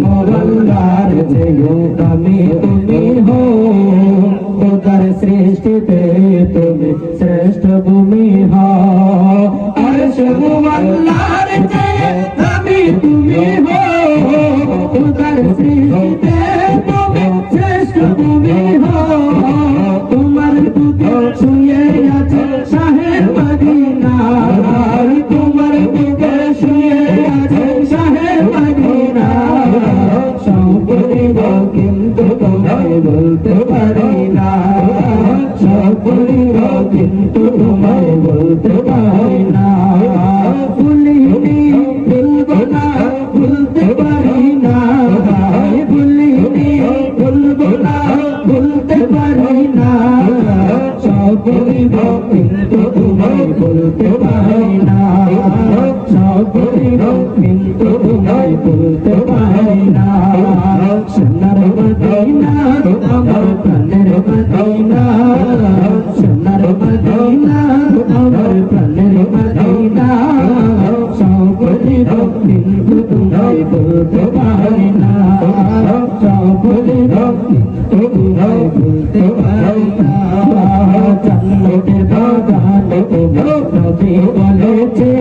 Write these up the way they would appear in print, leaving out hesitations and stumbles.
মোল্লার যেও দামি তুমি হো খোদার সৃষ্টিতে তুমি শ্রেষ্ঠ ভূমি হো আরশ মোল্লার যেও দামি তুমি হো খোদার সৃষ্টিতে তুমি শ্রেষ্ঠ ভূমি হো তোমার বুকে শুয়ে আছে শাহে মদিনা তোমার বুকে শুয়ে আছে শাহে মদিনা সব বলিব কিন্তু তোমায় বলতে পারি না সব বলিব কিন্তু তোমায় বলতে পারি না ভুলিনি ভুলবো না ভুলতে পারি না ভুলিনি ভুলবো না ভুলতে পারি না সব বলিব কিন্তু তোমায় বলতে পারি না সব বলিব কিন্তু তোমায় বলতে পারি না সোনার মদিনা আমার প্রাণের মদিনা সোনার মদিনা আমার প্রাণের মদিনা সব বলিব কিন্তু তোমায় বলতে পারি না সব বলিব কিন্তু তোমায় বলতে পারি না জান্নাতের বাগান নবী বলেছে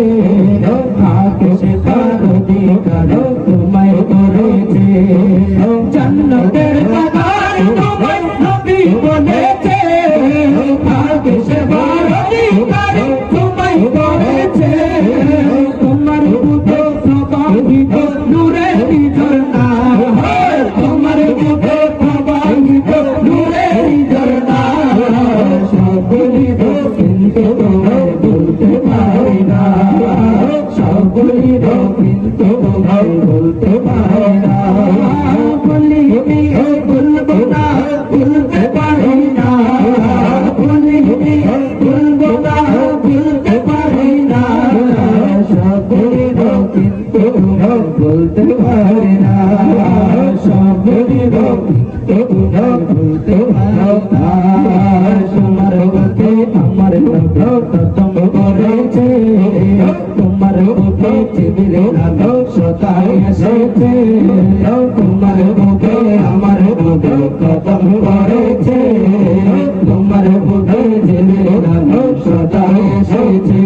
আকাশে তার অধিকার তোমায় করেছে জান্নাতের বাগান তোমায় নবী বলেছে আকাশে তার অধিকার তোমায় করেছে তোমার বুকে প্রবাহিত নূরের ঝর্ণা তোমার বুকে প্রবাহিত নূরের ঝর্ণা সব বলিব কিন্তু তোমায় বলতে পারি না সব বলিব কিন্তু তোমায় বলতে পারি না বলিবি বলবো না বলতে পারি না বলিবি বলবো না বলতে পারি না সব বলিব কিন্তু তোমায় বলতে পারি না সব বলিব কিন্তু তোমায় বলতে পারি না তোমার বুকে আমার প্রথম করেছে তোমার বুকে জিবরিল সদাই এসেছে তোমার বুকে আমার বুকে প্রথম করেছে তোমার বুকে জিবরিল সদাই এসেছে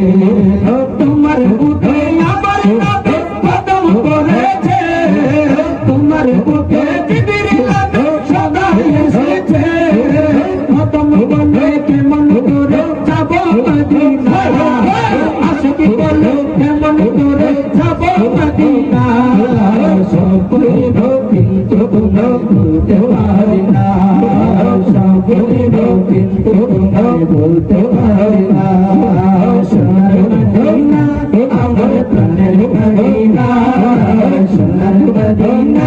তোমার বুকে আমার প্রথম করেছে তোমার বুকে জিবরিল সদাই এসেছে প্রথম বলে কেমন করে যাব মদিনা আশিকি বলে কেমন করে যাব মদিনা সব বলিব কিন্তু তোমায় বলতে পারি না সব বলিব কিন্তু তোমায় বলতে পারি না সোনার মদিনা আমার প্রাণের মদিনা সোনার মদিনা